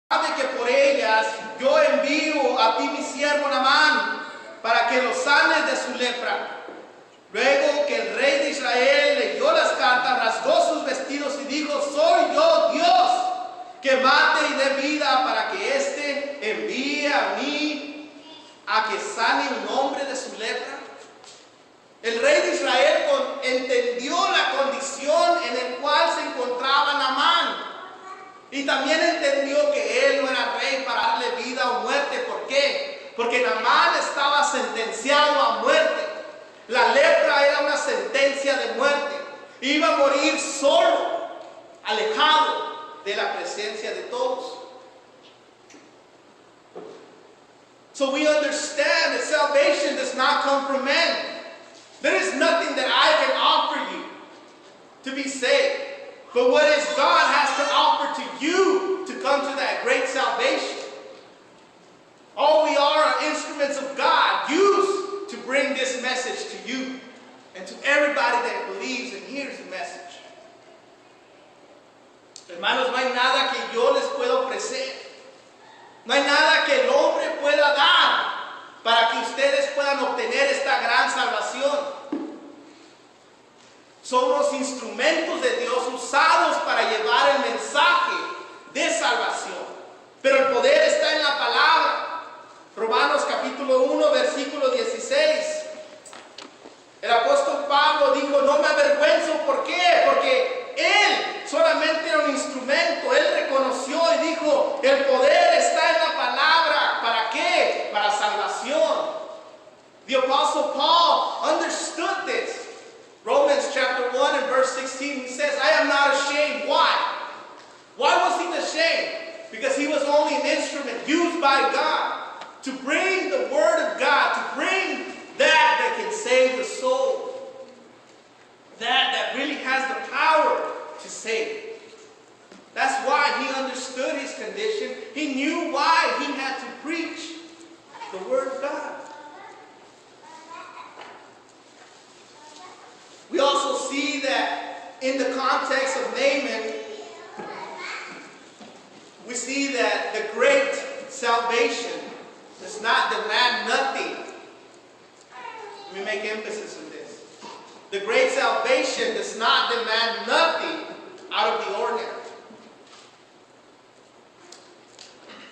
de que por ellas yo envío a ti mi siervo Naamán para que lo sanes de su lepra. Luego que el rey de Israel leyó las cartas, rasgó sus vestidos y dijo: soy yo Dios que mate y dé vida, para que éste envíe a mí a que sane un hombre de su lepra. El rey de Israel entendió la condición en la cual se encontraba Naamán. Y también entendió que él no era rey para darle vida o muerte. ¿Por qué? Porque Naamán estaba sentenciado a muerte. La lepra era una sentencia de muerte. Iba a morir solo, alejado de la presencia de todos. So we understand that salvation does not come from men. There is nothing that I can offer you to be saved. But what is God has to offer to you to come to that great salvation? All we are instruments of God used to bring this message to you and to everybody that believes and hears the message. Hermanos, no hay nada que yo les pueda ofrecer. No hay nada que el hombre pueda dar para que ustedes puedan obtener esta gran salvación. Somos instrumentos de Dios usados para llevar el mensaje de salvación. Pero el poder está en la palabra. Romanos capítulo 1, versículo 16. El apóstol Pablo dijo: no me avergüenzo. ¿Por qué? Porque él solamente era un instrumento. Él reconoció y dijo: el poder está en la palabra. ¿Para qué? Para salvación. The apostle Paul understood this. Romans chapter 1 and verse 16, he says, I am not ashamed. Why? Why was he ashamed? Because he was only an instrument used by God to bring the word of God, to bring that can save the soul. That really has the power to save. That's why he understood his condition. He knew why he had to preach the word of God. We also see that in the context of Naaman, we see that the great salvation does not demand nothing. Let me make emphasis on this. The great salvation does not demand nothing out of the ordinary.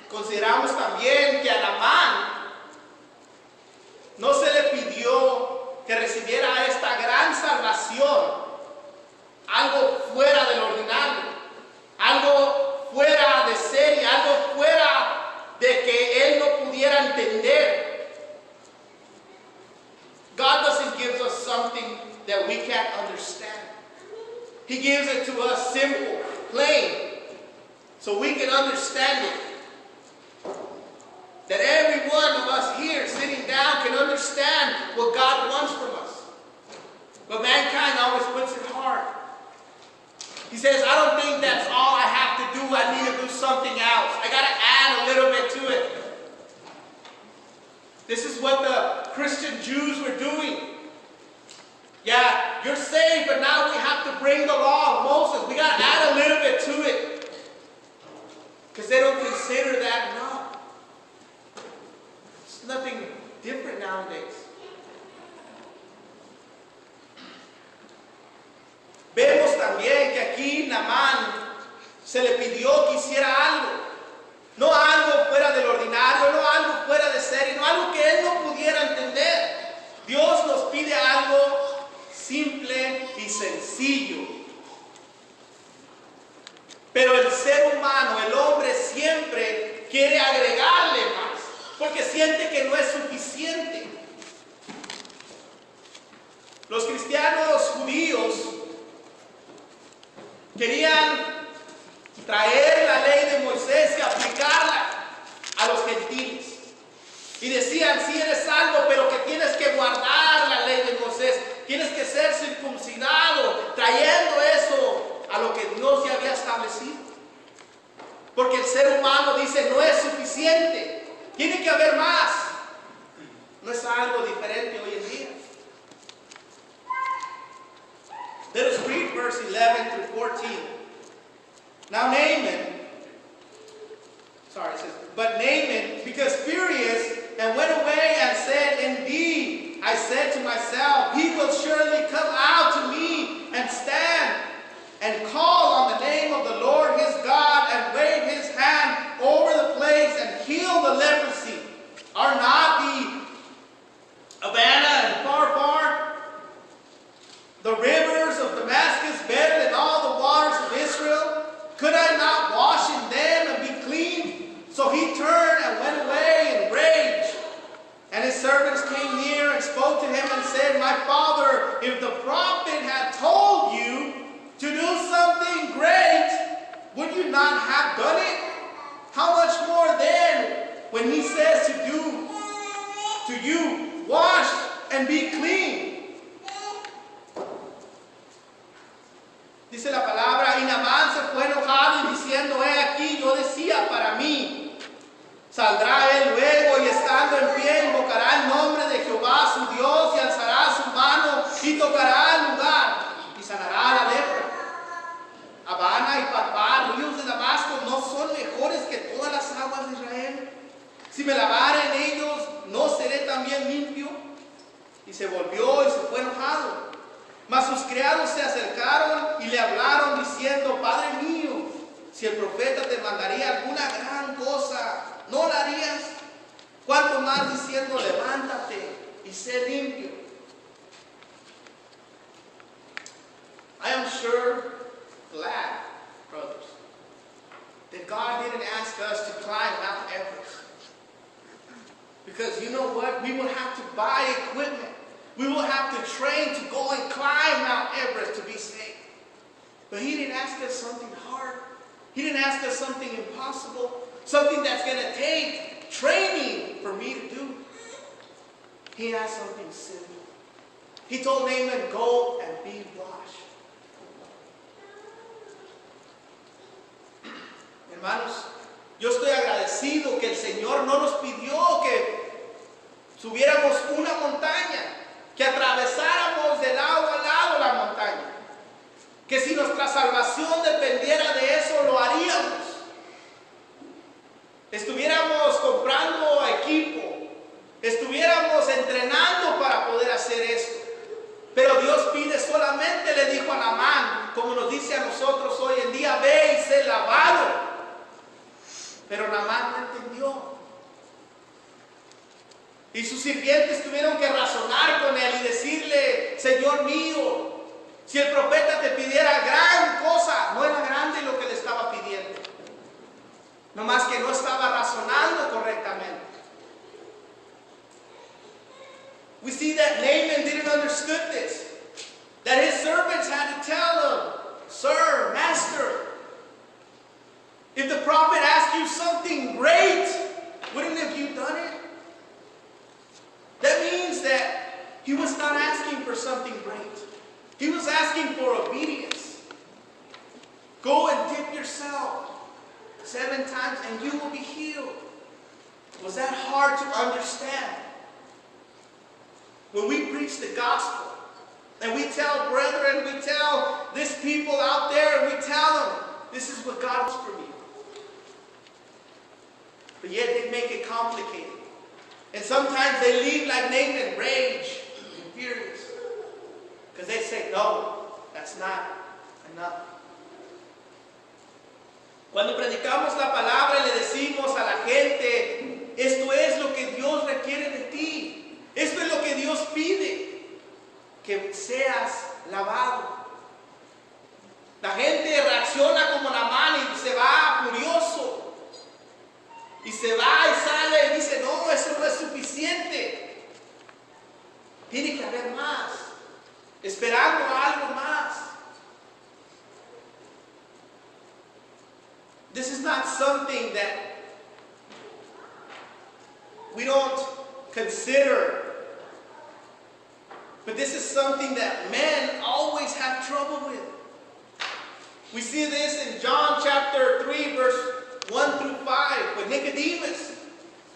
Consideramos también que a Naamán no se le pidió que recibiera esta gran salvación, algo fuera del ordinario, algo fuera de serie, algo fuera de que él no pudiera entender. God doesn't give us something that we can't understand. He gives it to us simple, plain, so we can understand it. That every one of us here sitting down can understand what God wants from us. But mankind always puts it hard. He says, I don't think that's all I have to do. I need to do something else. I got to add a little bit to it. This is what the Christian Jews were doing. Yeah, you're saved, but now we have to bring the law of Moses. We got to add a little bit to it. Because they don't consider that enough. Nothing different nowadays. Vemos también que aquí Naamán se le pidió que hiciera algo. No algo fuera del ordinario, no algo fuera de serie, no algo que él no pudiera entender. Dios nos pide algo simple y sencillo. Pero el ser humano, el hombre, siempre quiere agregarle más, porque siente que no es suficiente. Los cristianos judíos querían traer la ley de Moisés y aplicarla a los gentiles. Y decían, sí eres salvo, pero que tienes que guardar la ley de Moisés. Tienes que ser circuncidado, trayendo eso a lo que Dios ya había establecido. Porque el ser humano dice, no es suficiente. Tiene que haber más. No es algo diferente hoy en día. Let us read verse 11 through 14. Now Naaman, sorry, it says, but Naaman, because furious, and went away and said, indeed, I said to myself, he will surely come out to me and stand and call on the name of the Lord his God and wave his hand over the place and heal the leprosy. Are not the Abana and Pharpar, the rivers of Damascus, better than all the waters of Israel? Could I not wash in them and be clean? So he turned and went away in rage. And his servants came near and spoke to him and said, my father, if the prophet had told you to do something great, would you not have done it? How much more then when he says to you, wash and be clean? Dice la palabra, y Naamán se fue enojado y diciendo, he aquí, yo decía para mí, saldrá él luego y estando en pie invocará el nombre de Jehová su Dios y alzará su mano y tocará el lugar y sanará la lepra. Abana y Pharpar, ríos de Damasco, ¿no son mejores que todas las aguas de Israel? Si me lavare en ellos, ¿no seré también limpio? Y se volvió y se fue enojado. Mas sus criados se acercaron y le hablaron diciendo, Padre mío, si el profeta te mandaría alguna gran cosa, ¿no la harías? Cuanto más diciendo, levántate y sé limpio. I am sure glad, brothers, that God didn't ask us to climb Mount Everest. Because you know what? We will have to buy equipment. We will have to train to go and climb Mount Everest to be saved. But he didn't ask us something hard. He didn't ask us something impossible, something that's going to take training for me to do. He asked something simple. He told Naaman, go and be washed. Hermanos, yo estoy agradecido que el Señor no nos pidió que subiéramos una montaña, que atravesáramos de lado a lado la montaña, que si nuestra salvación dependiera de eso, lo haríamos. Estuviéramos comprando equipo, estuviéramos entrenando para poder hacer esto. Pero Dios pide solamente, le dijo a Naamán, como nos dice a nosotros hoy en día, ve y sé lavado. Pero Naamán no entendió. Y sus sirvientes tuvieron que razonar con él y decirle, Señor mío, si el profeta te pidiera gran cosa, no era grande lo que le estaba pidiendo. Nomás que no estaba razonando correctamente. We see that Naaman didn't understand this. That his servants had to tell him, Sir, Master, if the prophet asked you something great, wouldn't have you done it? That means that he was not asking for something great. He was asking for obedience. Go and dip yourself 7 times and you will be healed. Was that hard to understand? When we preach the gospel and we tell brethren, we tell this people out there, and we tell them, this is what God wants from you. But yet they make it complicated. And sometimes they leave like Naaman, rage and furious. Because they say, no, that's not enough. Cuando predicamos la palabra le decimos a la gente, esto es lo que Dios requiere de ti. Esto es lo que Dios pide, que seas lavado. La gente reacciona como Naamán y se va furioso. Y se va y sale y dice, no, eso no es suficiente. Tiene que haber más. Esperando algo más. This is not something that we don't consider. But this is something that men always have trouble with. We see this in John chapter 3, verse 1 through 5, with Nicodemus.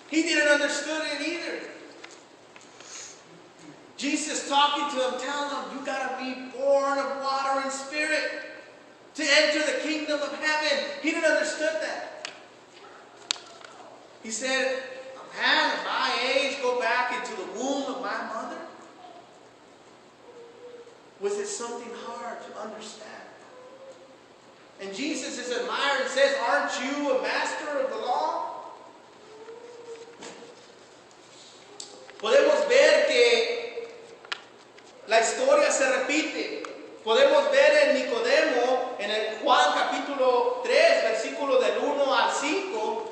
He didn't understand it either. Jesus talking to him, telling him, you got to be born of water and spirit to enter the kingdom of heaven. He didn't understand that. He said, a man of my age go back into the womb of my mother? Was it something hard to understand? And Jesus is admired and says, aren't you a master of the law? Podemos ver que la historia se repite. Podemos ver en Nicodemo, en el Juan capítulo 3, versículo del 1 al 5,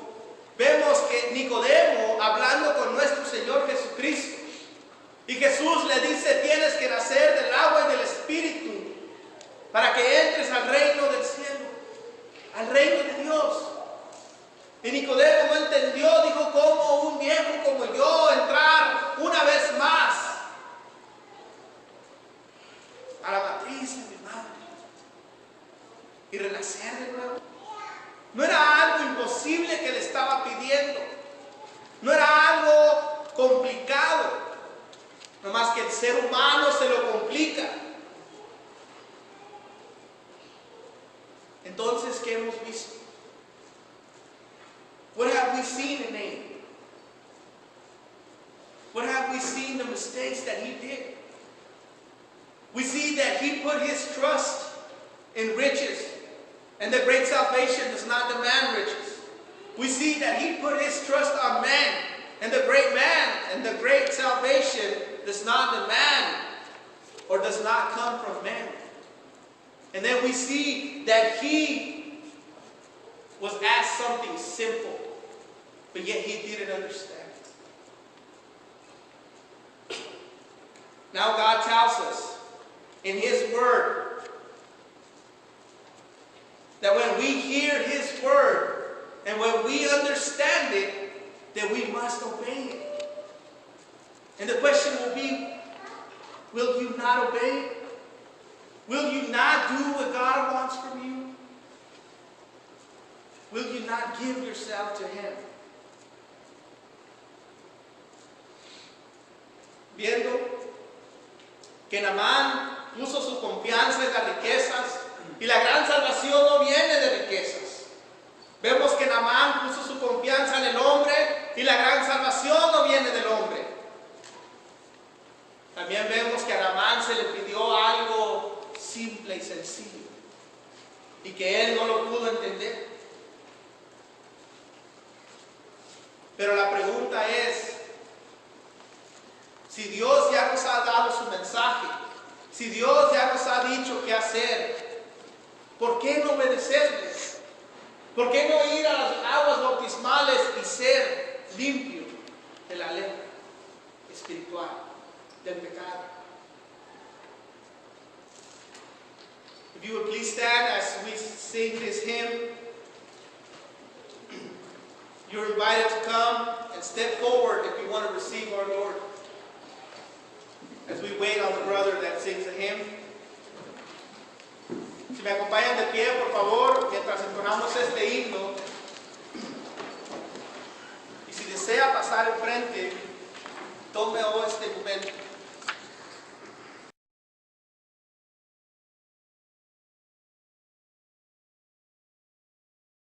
vemos que Nicodemo hablando con nuestro Señor Jesucristo. Y Jesús le dice, tienes que nacer del agua y del Espíritu para que entres al reino del cielo, al reino de Dios. Y Nicodemo no entendió, dijo, ¿cómo un viejo como yo entrar una vez más a la matriz de mi madre y renacer de nuevo? No era algo imposible que le estaba pidiendo, no era algo complicado, nomás que el ser humano se lo complica. Entonces, ¿qué hemos visto? What have we seen in Nahum? What have we seen the mistakes that he did? We see that he put his trust in riches, and the great salvation does not demand riches. We see that he put his trust on man, and the great salvation does not demand or does not come from man. And then we see that he was asked something simple, but yet he didn't understand. Now God tells us in his word that when we hear his word and when we understand it, that we must obey it. And the question will be, will you not obey it? Will you not do what God wants from you? Will you not give yourself to him? Viendo que Naamán puso su confianza en las riquezas y la gran salvación no viene de riquezas. Vemos que Naamán puso su confianza en el hombre y la gran salvación no viene del hombre. También vemos que a Naamán se le pidió algo simple y sencillo y que él no lo pudo entender. Pero la pregunta es, si Dios ya nos ha dado su mensaje, si Dios ya nos ha dicho qué hacer, ¿por qué no obedecerle? ¿Por qué no ir a las aguas bautismales y ser limpio de la lepra espiritual, del pecado? If you would please stand as we sing this hymn. You're invited to come and step forward if you want to receive our Lord. As we wait on the brother that sings the hymn. Si me acompañan de pie, por favor, mientras entonamos este himno. Y si desea pasar enfrente, tome este momento.